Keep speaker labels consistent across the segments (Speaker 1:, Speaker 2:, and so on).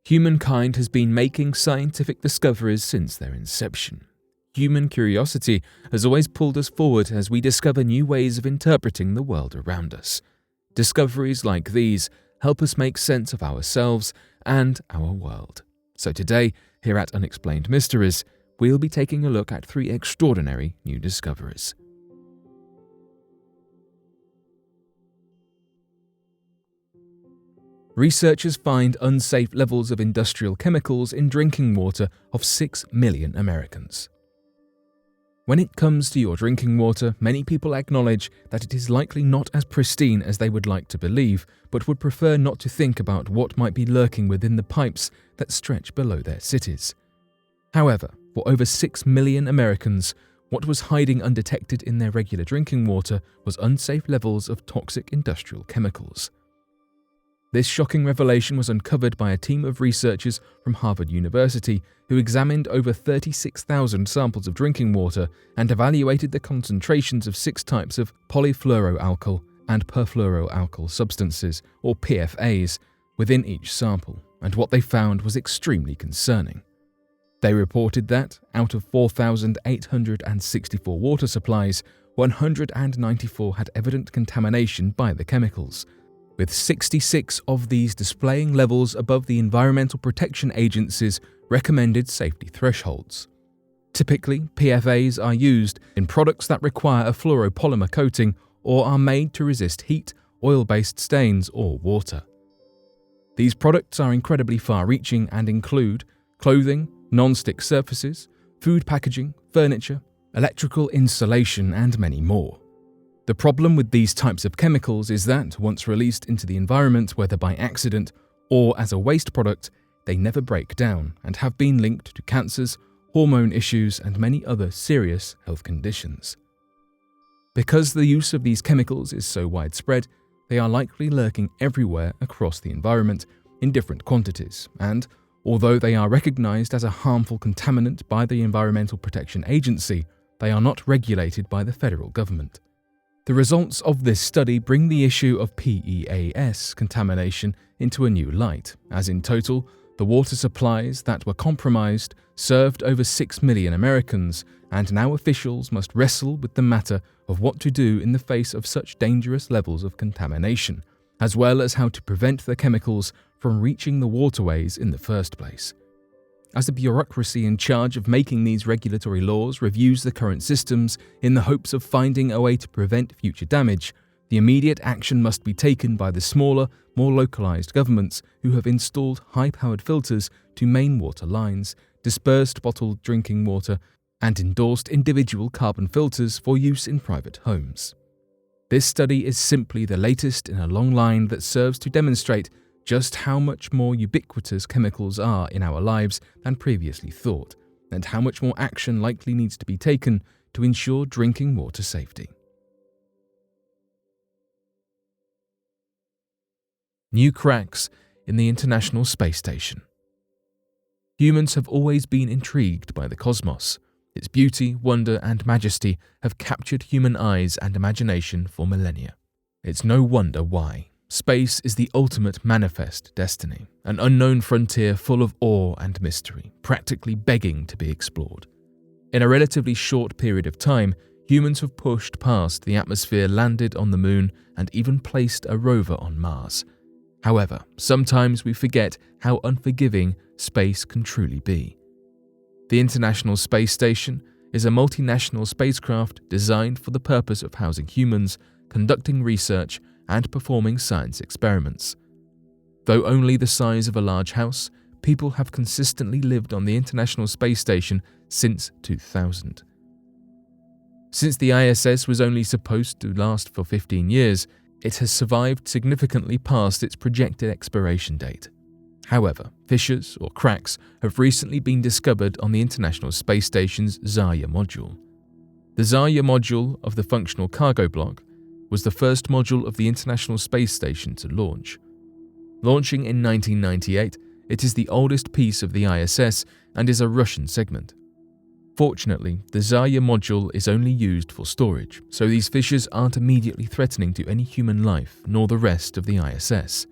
Speaker 1: Humankind has been making scientific discoveries since their inception. Human curiosity has always pulled us forward as we discover new ways of interpreting the world around us. Discoveries like these help us make sense of ourselves and our world. So today, here at Unexplained Mysteries, we'll be taking a look at 3 extraordinary new discoveries. Researchers find unsafe levels of industrial chemicals in drinking water of 6 million Americans. When it comes to your drinking water, many people acknowledge that it is likely not as pristine as they would like to believe, but would prefer not to think about what might be lurking within the pipes that stretch below their cities. However, for over 6 million Americans, what was hiding undetected in their regular drinking water was unsafe levels of toxic industrial chemicals. This shocking revelation was uncovered by a team of researchers from Harvard University who examined over 36,000 samples of drinking water and evaluated the concentrations of 6 types of polyfluoroalkyl and perfluoroalkyl substances, or PFAs, within each sample, and what they found was extremely concerning. They reported that, out of 4,864 water supplies, 194 had evident contamination by the chemicals, with 66 of these displaying levels above the Environmental Protection Agency's recommended safety thresholds. Typically, PFAs are used in products that require a fluoropolymer coating or are made to resist heat, oil-based stains, or water. These products are incredibly far-reaching and include clothing, non-stick surfaces, food packaging, furniture, electrical insulation, and many more. The problem with these types of chemicals is that, once released into the environment, whether by accident or as a waste product, they never break down and have been linked to cancers, hormone issues, and many other serious health conditions. Because the use of these chemicals is so widespread, they are likely lurking everywhere across the environment in different quantities, and, although they are recognized as a harmful contaminant by the Environmental Protection Agency, they are not regulated by the federal government. The results of this study bring the issue of PEAS contamination into a new light, as in total, the water supplies that were compromised served over 6 million Americans, and now officials must wrestle with the matter of what to do in the face of such dangerous levels of contamination, as well as how to prevent the chemicals from reaching the waterways in the first place. As the bureaucracy in charge of making these regulatory laws reviews the current systems in the hopes of finding a way to prevent future damage, the immediate action must be taken by the smaller, more localized governments who have installed high-powered filters to main water lines, dispersed bottled drinking water, and endorsed individual carbon filters for use in private homes. This study is simply the latest in a long line that serves to demonstrate just how much more ubiquitous chemicals are in our lives than previously thought, and how much more action likely needs to be taken to ensure drinking water safety. New cracks in the International Space Station. Humans have always been intrigued by the cosmos. Its beauty, wonder, and majesty have captured human eyes and imagination for millennia. It's no wonder why. Space is the ultimate manifest destiny, an unknown frontier full of awe and mystery, practically begging to be explored. In a relatively short period of time, humans have pushed past the atmosphere, landed on the moon, and even placed a rover on Mars. However, sometimes we forget how unforgiving space can truly be. The International Space Station is a multinational spacecraft designed for the purpose of housing humans, conducting research, and performing science experiments. Though only the size of a large house, people have consistently lived on the International Space Station since 2000. Since the ISS was only supposed to last for 15 years, it has survived significantly past its projected expiration date. However, fissures or cracks have recently been discovered on the International Space Station's Zarya module. The Zarya module of the functional cargo block was the first module of the International Space Station to launch. Launching in 1998, it is the oldest piece of the ISS and is a Russian segment. Fortunately, the Zarya module is only used for storage, so these fissures aren't immediately threatening to any human life nor the rest of the ISS.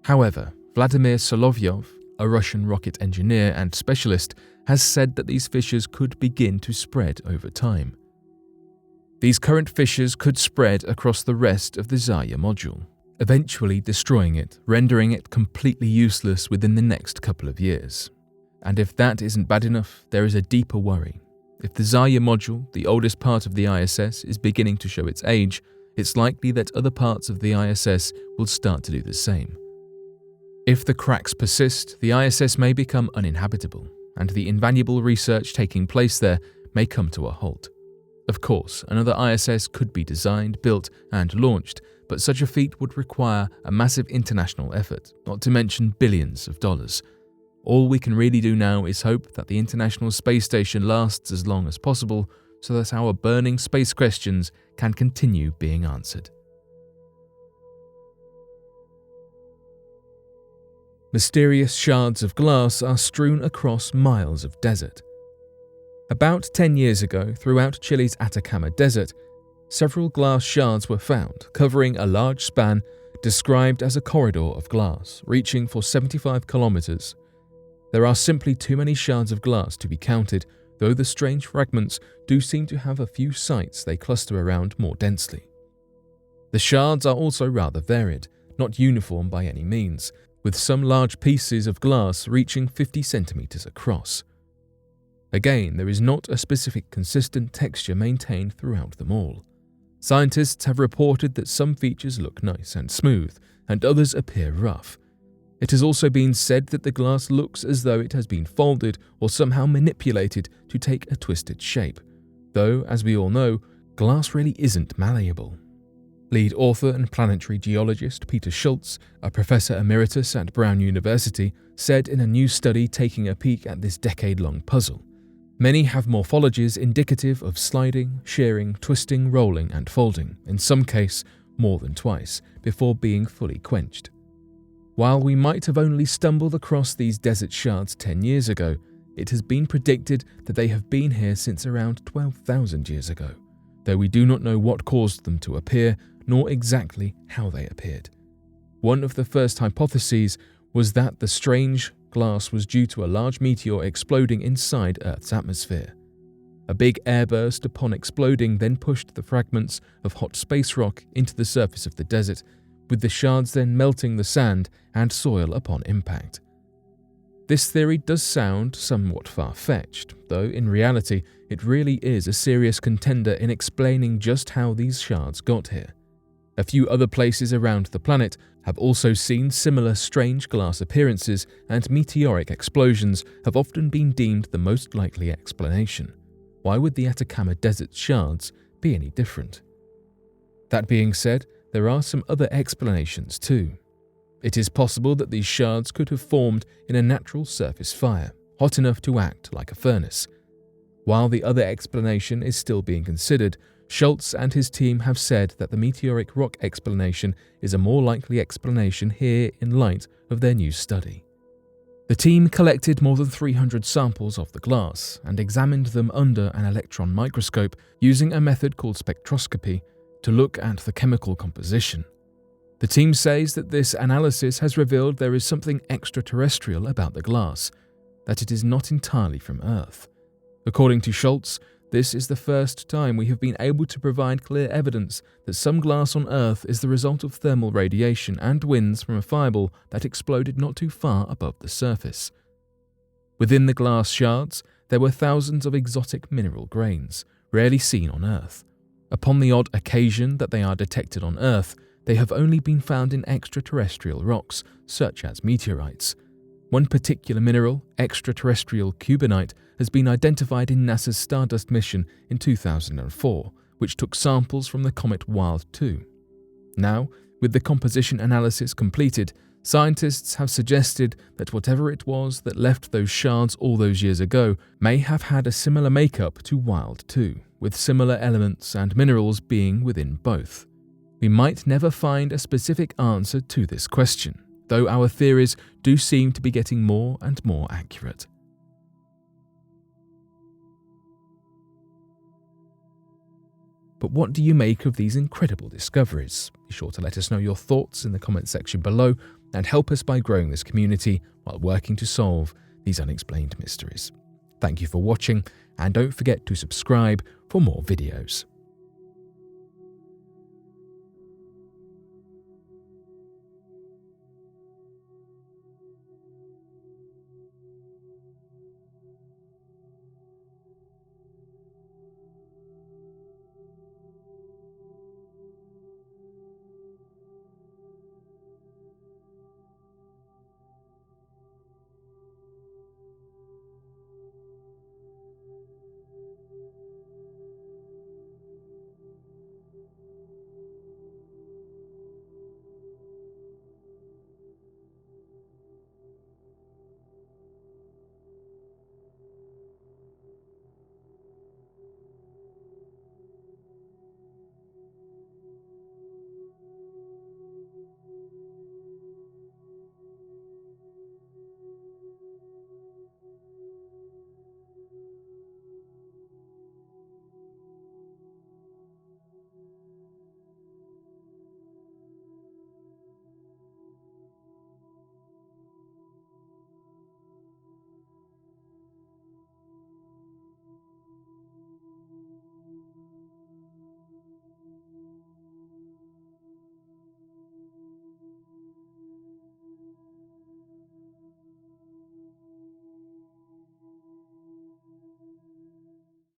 Speaker 1: However, Vladimir Solovyov, a Russian rocket engineer and specialist, has said that these fissures could begin to spread over time. These current fissures could spread across the rest of the Zarya module, eventually destroying it, rendering it completely useless within the next couple of years. And if that isn't bad enough, there is a deeper worry. If the Zarya module, the oldest part of the ISS, is beginning to show its age, it's likely that other parts of the ISS will start to do the same. If the cracks persist, the ISS may become uninhabitable, and the invaluable research taking place there may come to a halt. Of course, another ISS could be designed, built, and launched, but such a feat would require a massive international effort, not to mention billions of dollars. All we can really do now is hope that the International Space Station lasts as long as possible so that our burning space questions can continue being answered. Mysterious shards of glass are strewn across miles of desert. About 10 years ago, throughout Chile's Atacama Desert, several glass shards were found, covering a large span described as a corridor of glass, reaching for 75 kilometers. There are simply too many shards of glass to be counted, though the strange fragments do seem to have a few sites they cluster around more densely. The shards are also rather varied, not uniform by any means, with some large pieces of glass reaching 50 centimeters across. Again, there is not a specific consistent texture maintained throughout them all. Scientists have reported that some features look nice and smooth, and others appear rough. It has also been said that the glass looks as though it has been folded or somehow manipulated to take a twisted shape, though, as we all know, glass really isn't malleable. Lead author and planetary geologist Peter Schultz, a professor emeritus at Brown University, said in a new study taking a peek at this decade-long puzzle, "Many have morphologies indicative of sliding, shearing, twisting, rolling, and folding, in some case more than twice, before being fully quenched. While we might have only stumbled across these desert shards 10 years ago, it has been predicted that they have been here since around 12,000 years ago, though we do not know what caused them to appear, nor exactly how they appeared. One of the first hypotheses was that the strange glass was due to a large meteor exploding inside Earth's atmosphere. A big airburst upon exploding then pushed the fragments of hot space rock into the surface of the desert, with the shards then melting the sand and soil upon impact. This theory does sound somewhat far-fetched, though in reality it really is a serious contender in explaining just how these shards got here. A few other places around the planet have also seen similar strange glass appearances, and meteoric explosions have often been deemed the most likely explanation. Why would the Atacama Desert shards be any different? That being said, there are some other explanations too. It is possible that these shards could have formed in a natural surface fire, hot enough to act like a furnace. While the other explanation is still being considered, Schultz and his team have said that the meteoric rock explanation is a more likely explanation here in light of their new study. The team collected more than 300 samples of the glass and examined them under an electron microscope using a method called spectroscopy to look at the chemical composition. The team says that this analysis has revealed there is something extraterrestrial about the glass, that it is not entirely from Earth. According to Schultz, this is the first time we have been able to provide clear evidence that some glass on Earth is the result of thermal radiation and winds from a fireball that exploded not too far above the surface. Within the glass shards, there were thousands of exotic mineral grains, rarely seen on Earth. Upon the odd occasion that they are detected on Earth, they have only been found in extraterrestrial rocks, such as meteorites. One particular mineral, extraterrestrial cubonite, has been identified in NASA's Stardust mission in 2004, which took samples from the comet Wild 2. Now, with the composition analysis completed, scientists have suggested that whatever it was that left those shards all those years ago may have had a similar makeup to Wild 2, with similar elements and minerals being within both. We might never find a specific answer to this question, though our theories do seem to be getting more and more accurate. But what do you make of these incredible discoveries? Be sure to let us know your thoughts in the comment section below, and help us by growing this community while working to solve these unexplained mysteries. Thank you for watching, and don't forget to subscribe for more videos.